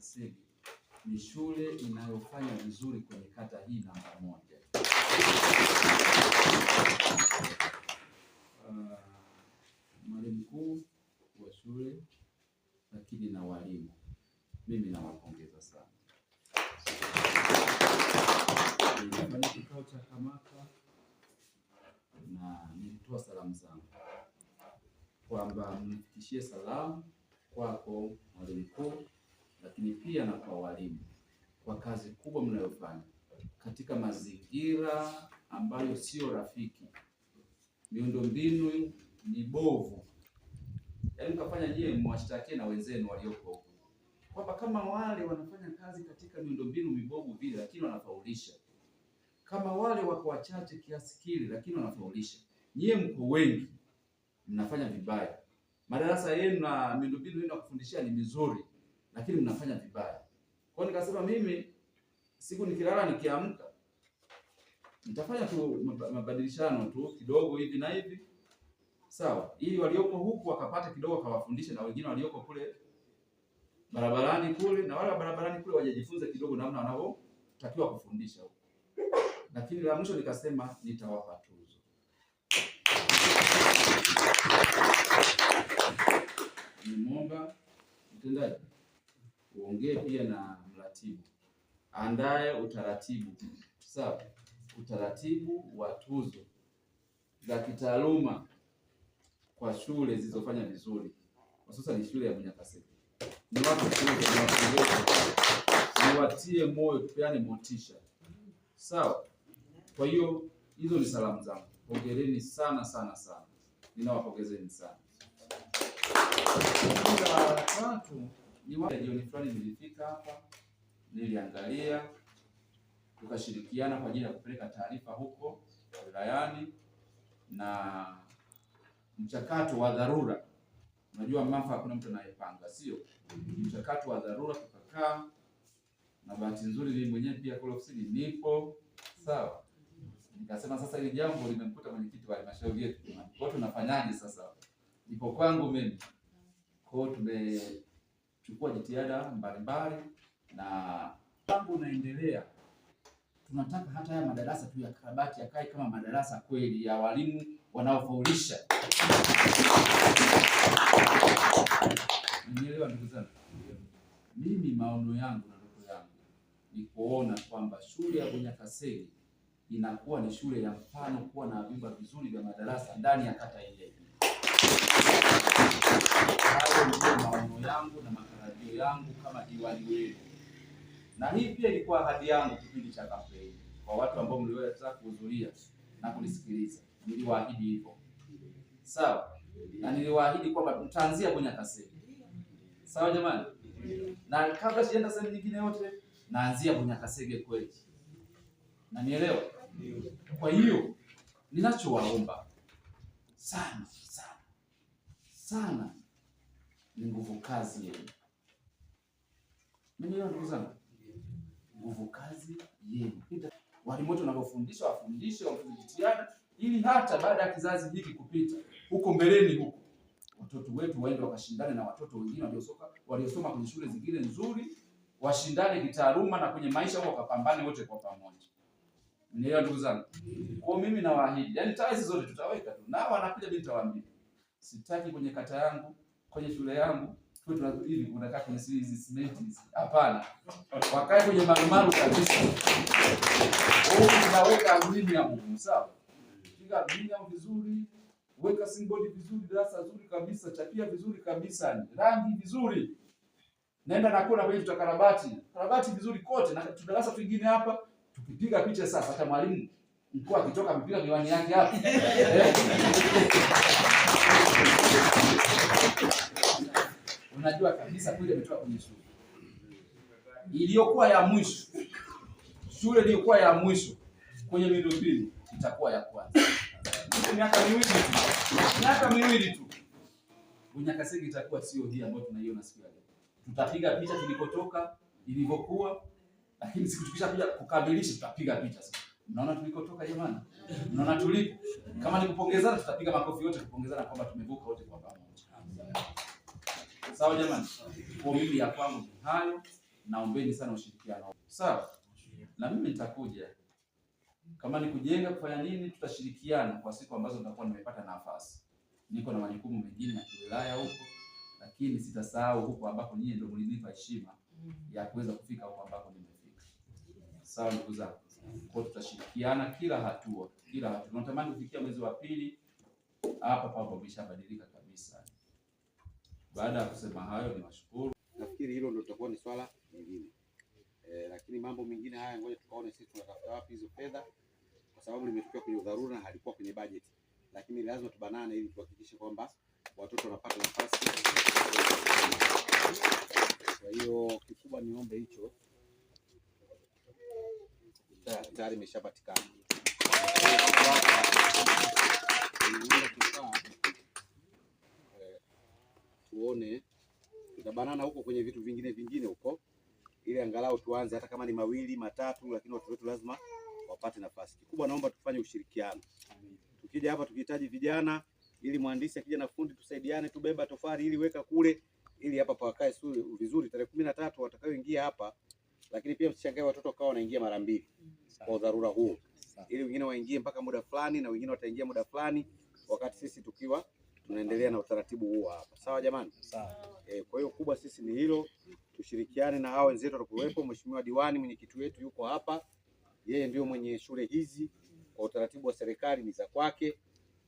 Bunyakasege ni shule inayofanya vizuri kwenye kata hii namba 1. Mwalimu mkuu wa shule lakini na walimu, mimi nawapongeza sana. Nilifanya kikao cha kamata na nilitoa salamu zangu kwamba mnifikishie salamu kwako mwalimu mkuu, lakini pia na kwa walimu kwa kazi kubwa mnayofanya katika mazingira ambayo sio rafiki. Miundombinu ni bovu, yaani mkafanya nyie mwashtakie na wenzenu walioko huko kwamba kama wale wanafanya kazi katika miundombinu mibovu vile, lakini wanafaulisha. Kama wale wako wachache kiasi kile, lakini wanafaulisha. Nyie mko wengi, mnafanya vibaya. Madarasa yenu na miundombinu yenu ya kufundishia ni mizuri, lakini mnafanya vibaya. Kwa hiyo nikasema mimi siku nikilala nikiamka nitafanya tu mabadilishano tu kidogo hivi na hivi. Sawa, ili walioko huku wakapata kidogo kawafundishe na wengine walioko kule barabarani kule, na wale barabarani kule wajifunze kidogo namna wanavyotakiwa kufundisha huko. Lakini la mwisho nikasema nitawapa tuzo. Nimeomba mtendaji uongee pia na mratibu, andaye utaratibu, sawa, utaratibu wa tuzo za kitaaluma kwa shule zilizofanya vizuri, hususan ni shule ya Bunyakasege. Ni watu niwatie moyo, tupeane motisha, sawa. Kwa hiyo hizo ni salamu zangu, hongereni sana sana sana, ninawapongezeni sana. Tatu ni jioni fulani nilifika hapa, niliangalia, tukashirikiana kwa ajili ya kupeleka taarifa huko wilayani na mchakato wa dharura. Unajua mambo hakuna mtu anayepanga, sio? Mchakato wa dharura tukakaa, na bahati nzuri mimi mwenyewe pia kule ofisini nipo, sawa. Nikasema sasa hili jambo limemkuta mwenyekiti wa halmashauri yetu, kwa tunafanyaje sasa? Nipo kwangu mimi. Kwa hiyo tumechukua jitihada mbalimbali na mambo unaendelea. Tunataka hata haya madarasa tu ya karabati yakae kama madarasa kweli ya walimu wanaofaulisha. Nielewa ndugu zangu. Mimi maono yangu na ndoto yangu ni kuona kwamba shule ya Bunyakasege inakuwa ni shule ya mfano, kuwa na vyumba vizuri vya madarasa ndani ya kata ile. Hayo ndio maono yangu na matarajio yangu kama diwani wenu. Na hii pia ilikuwa ahadi yangu kipindi cha kampeni kwa watu ambao mliweza kuhudhuria na kunisikiliza. Niliwaahidi hivyo, sawa, na niliwaahidi kwamba tutaanzia Bunyakasege, sawa jamani. Na kabla sijaenda sehemu nyingine yote, naanzia Bunyakasege kweli, na nielewa. Kwa hiyo ninachowaomba sana sana sana ni nguvu kazi yenu. Mimi ndugu zangu, nguvu kazi yenu. Walimu wote wanaofundisha wafundishe, wafundishiane, ili hata baada ya kizazi hiki kupita huko mbeleni huko, watoto wetu waende wakashindane na watoto wengine waliosoma kwenye shule zingine nzuri, washindane kitaaluma na kwenye maisha huko, wakapambane wote kwa pamoja. Nielewa ndugu zangu. Kwa mimi nawaahidi, yani taasisi zote tutaweka tu. Na wanakuja mimi nitawaambia. Sitaki kwenye kata yangu, kwenye shule yangu, tu hivi unakaa kwenye hizi simenti. Hapana. Wakae kwenye marumaru kabisa. Tunaweka aluminium, sawa? Piga aluminium vizuri, weka single vizuri, darasa zuri kabisa, chapia vizuri kabisa, rangi vizuri. Naenda na kona kwenye karabati vizuri kote, na tudarasa twingine hapa. Tukipiga picha sasa, hata mwalimu mkuu akitoka amepiga miwani yake hapa. Unajua kabisa kule ametoka kwenye shule iliyokuwa ya mwisho. Shule iliyokuwa ya mwisho kwenye miundombinu itakuwa ya kwanza. Miaka miwili tu. Bunyakasege itakuwa sio hii ambayo tunaiona siku ya leo. Tutapiga picha tulikotoka ilivyokuwa. Lakini siku tukishakuja kukamilisha tutapiga picha sasa. Unaona tulikotoka jamani? Unaona tulipo? Kama ni kupongezana tutapiga makofi yote kupongezana kwamba tumevuka wote kwa pamoja. Sawa jamani? Kwa mimi ya kwangu hayo, naombeni sana ushirikiano. Sawa? Na mimi nitakuja. Kama ni kujenga kufanya nini, tutashirikiana kwa siku ambazo nitakuwa nimepata nafasi. Niko na majukumu mengine ya wilaya huko, lakini sitasahau huko ambako nyinyi ndio mlinipa heshima ya kuweza kufika huko ambako nimefika. Sawa ndugu zangu. Kwa tutashirikiana kila hatua. Tunatamani kufikia mwezi wa pili hapa papo umeshabadilika kabisa. Baada ya kusema hayo, niwashukuru. Nafikiri hilo ndio litakuwa ni swala lingine. Lakini mambo mengine haya ngoja tukaone sisi tunatafuta wapi hizo fedha, kwa sababu limetokea kwenye dharura na halikuwa kwenye budget. Lakini lazima tubanane ili tuhakikishe kwamba watoto wanapata nafasi. Kwa hiyo kikubwa niombe hicho tayari imeshapatikana. Tuone tutabanana huko kwenye vitu vingine huko, ili angalau tuanze hata kama ni mawili matatu, lakini watu wetu lazima wapate nafasi. Kikubwa naomba tufanye ushirikiano. Tukija hapa tukihitaji vijana, ili mhandisi akija na fundi tusaidiane, tubeba tofali ili weka kule, ili hapa pakae vizuri. Tarehe 13 watakaoingia hapa, lakini pia msishangae watoto kao wanaingia mara mbili kwa dharura huo, ili wengine waingie mpaka muda fulani na wengine wataingia muda fulani, wakati sisi tukiwa tunaendelea na utaratibu huo hapa. Sawa jamani? Sawa. Kwa hiyo kubwa sisi ni hilo, tushirikiane na hao wenzetu watakuwepo. Mheshimiwa diwani mwenyekiti wetu yuko hapa, yeye ndio mwenye shule hizi, kwa utaratibu wa serikali ni za kwake,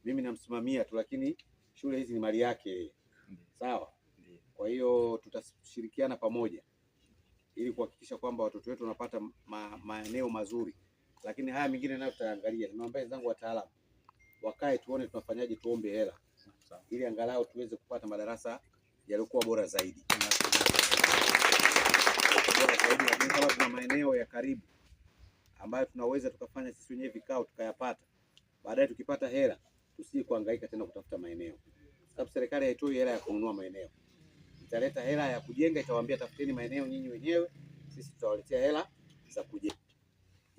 mimi namsimamia tu, lakini shule hizi ni mali yake. Sawa? Kwa hiyo tutashirikiana pamoja ili kuhakikisha kwamba watoto wetu wanapata maeneo mazuri, lakini haya mengine nayo tutaangalia. Nimeomba wenzangu wataalamu wakae tuone tunafanyaje, tuombe hela ili angalau tuweze kupata madarasa yaliokuwa bora zaidi. Lakini kama tuna maeneo ya karibu ambayo tunaweza tukafanya sisi wenyewe vikao tukayapata, baadaye tukipata hela tusije kuhangaika tena kutafuta maeneo, sababu serikali haitoi hela ya kununua maeneo, italeta hela ya kujenga, itawaambia tafuteni maeneo nyinyi wenyewe, sisi tutawaletea hela za kujenga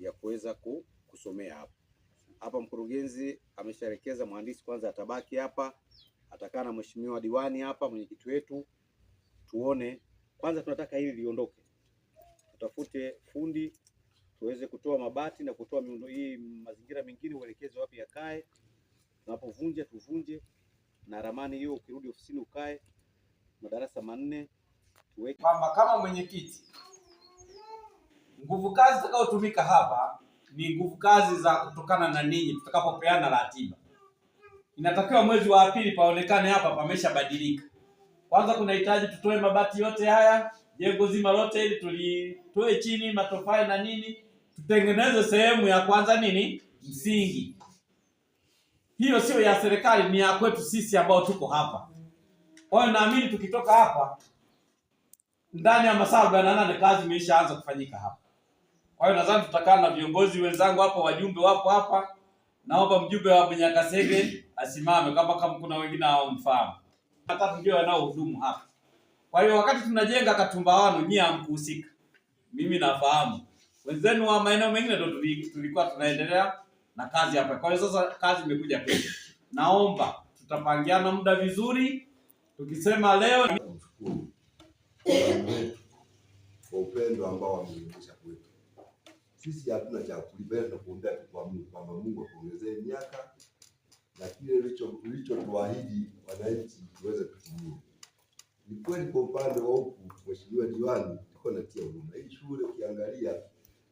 ya kuweza kusomea hapa. Hapa mkurugenzi ameshaelekeza mhandisi kwanza atabaki hapa, atakaa na mheshimiwa diwani hapa mwenyekiti wetu, tuone kwanza tunataka hili liondoke, tutafute fundi tuweze kutoa mabati na kutoa miundo hii, mazingira mengine uelekeze wapi yakae, tunapovunja tuvunje, na ramani hiyo ukirudi ofisini ukae madarasa 4 tuweke. Kama mwenyekiti, nguvu kazi zitakazotumika hapa ni nguvu kazi za kutokana na ninyi tutakapopeana ratiba. Inatakiwa mwezi wa pili paonekane hapa pameshabadilika. Kwanza kunahitaji tutoe mabati yote haya, jengo zima lote ili tulitoe chini matofali na nini, tutengeneze sehemu ya kwanza nini, msingi. Hiyo sio ya serikali, ni ya kwetu sisi ambao tuko hapa. Kwa hiyo naamini tukitoka hapa ndani ya masaa 48 kazi imeshaanza kufanyika hapa. Kwa hiyo nadhani tutakaa na viongozi wenzangu hapa, wajumbe wapo hapa. Naomba mjumbe wa Bunyakasege asimame kama kuna wengine hawamfahamu. Hata ndio wanaohudumu hapa. Kwa hiyo wakati tunajenga Katumbawanu nyie hamkuhusika. Mimi nafahamu. Wenzenu wa maeneo mengine ndio tulikuwa tunaendelea na kazi hapa. Kwa hiyo sasa kazi imekuja kwetu. Naomba tutapangiana muda vizuri. Tukisema leo kwa upendo ambao wameonyesha kwetu. Sisi hatuna cha kulibeza kuombea tu kwa Mungu kwamba Mungu akuongezee miaka na kile ulichotuahidi wananchi tuweze kutumia. Ni kweli kwa upande wa huku mheshimiwa diwani tuko natia huruma. Hii shule ukiangalia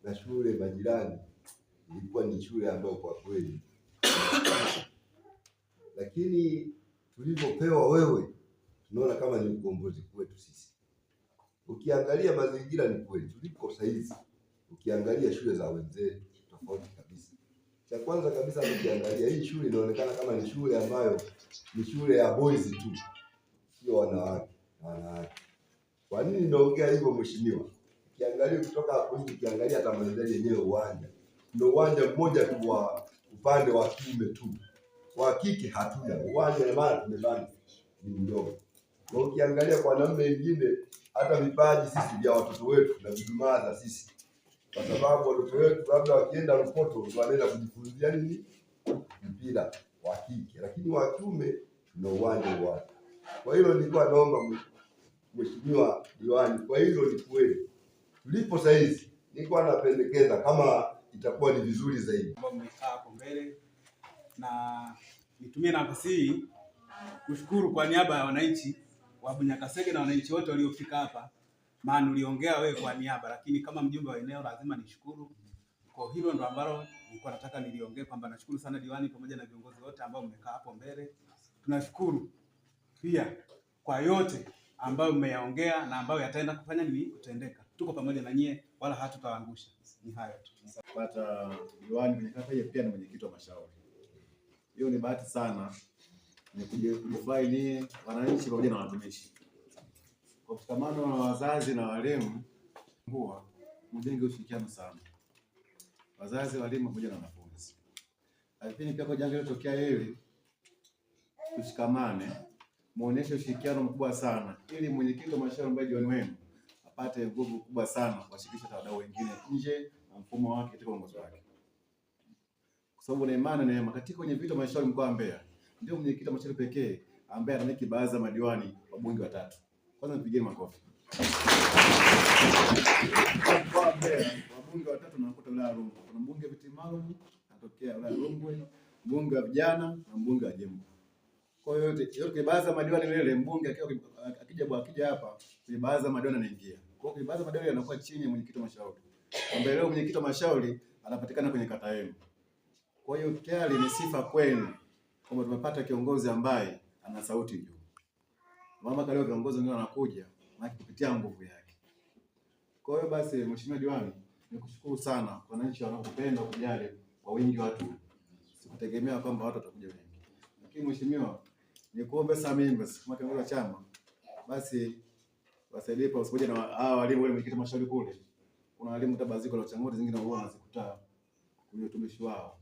na shule majirani ilikuwa ni shule ambayo kwa kweli lakini tulipopewa wewe tunaona kama ni ukombozi kwetu sisi. Ukiangalia mazingira ni kweli tuliko saizi, ukiangalia shule za wenzetu tofauti kabisa. Cha kwanza kabisa ukiangalia hii shule inaonekana kama ni shule ambayo ni shule ya boys tu, sio wanawake. Kwa nini naongea hivyo mheshimiwa? Ukiangalia kutoka hapo hivi, ukiangalia hata mandhari yenyewe uwanja, ndio uwanja mmoja tu wa upande wa kiume tu, wa kike hatuna uwanja, na maana tumebana ni mdogo. Na ukiangalia kwa namna nyingine hata vipaji sisi vya watoto wetu na vidumaza sisi, kwa sababu watoto wetu labda wakienda Lupoto wanaenda kujifunzia nini, mpira wa kike, lakini wa kiume tuna uwanja wa. Kwa hiyo nilikuwa naomba mheshimiwa diwani, kwa hilo ni kweli tulipo saizi, nilikuwa napendekeza kama itakuwa ni vizuri zaidi ambao mmekaa hapo mbele, na nitumie nafasi hii kushukuru kwa niaba ya wananchi wa Bunyakasege na wananchi wote waliofika hapa, maana uliongea wewe kwa niaba, lakini kama mjumbe wa eneo lazima nishukuru. Kwa hilo ndo ambalo nilikuwa nataka niliongee, kwamba nashukuru sana diwani pamoja na viongozi wote ambao mmekaa hapo mbele. Tunashukuru pia kwa yote ambayo mmeyaongea na ambayo yataenda kufanya nini kutendeka. Tuko pamoja na nyie, wala hatutawaangusha. Ni hayo tu. Pata diwani kwenye kata hii, pia ni mwenyekiti wa mashauri. Hiyo ni bahati sana, ni kujifai ni wananchi pamoja na watumishi kwa mshikamano na wazazi na walimu. Huwa mjenge ushirikiano sana, wazazi, walimu pamoja na wanafunzi. Lakini pia kwa janga lilotokea hili, tushikamane, muoneshe ushirikiano mkubwa sana, ili mwenyekiti wa mashauri ambaye diwani wenu apate nguvu kubwa sana kuwashirikisha wadau wengine nje na mfumo wake katika uongozi wake, kwa sababu na imani na neema katika kwenye vita mashauri mkoa wa Mbeya ndio mwenyekiti wa mashauri pekee ambaye anamiliki baadhi ya madiwani wabunge watatu. Kwanza mpigeni makofi. Kwa Mbeya wabunge watatu na kutoka wilaya ya Rungwe. Kuna mbunge viti maalum anatokea wilaya ya Rungwe, mbunge wa vijana na mbunge wa jimbo. Kwa hiyo yote baadhi ya madiwani lele mbunge akija hapa kwenye baadhi ya madiwani anaingia. Kwa hiyo baadhi ya madiwani yanakuwa chini ya mwenyekiti wa mashauri. Ambaye leo mwenyekiti wa mashauri anapatikana kwenye kata yenu. Kwa hiyo tayari ni sifa kwenu kwamba tumepata kiongozi ambaye ana sauti juu. Mama kaleo viongozi wengine wanakuja na kupitia nguvu yake. Kwa hiyo basi, mheshimiwa diwani, nikushukuru sana kwa wananchi wanaopenda kujali kwa wingi watu. Sikutegemea kwamba watu watakuja wengi. Lakini mheshimiwa, nikuombe sana mimi kama kiongozi wa chama, basi wasaidie kwa usipoje na hao walimu wale mwenyekiti mashauri kule. Kuna walimu tabaziko la changamoto zingine wao wanazikuta kwenye utumishi wao.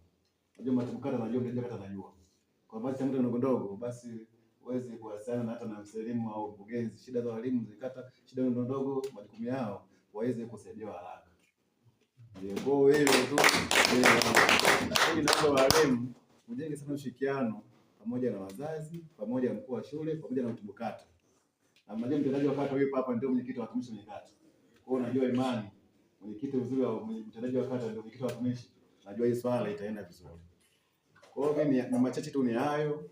Najua matukata najua ndio kata najua. Kwa basi changamoto ndogo ndogo basi uweze kuwasiliana na hata na msalimu au mkurugenzi, shida za walimu zikata, shida ndogo ndogo majukumu yao waweze kusaidiwa haraka. Ndio kwa hiyo tu. Lakini naomba walimu mjenge sana ushirikiano pamoja na wazazi, pamoja na mkuu wa shule, pamoja na mkuu kata. Na mmoja mtendaji wa kata huyu hapa ndio mwenyekiti wa watumishi wa kata. Kwa hiyo najua imani mwenyekiti uzuri wa mtendaji wa kata ndio mwenyekiti wa watumishi. Najua hii swala itaenda vizuri. Kwa hiyo mimi ni machache tu ni hayo.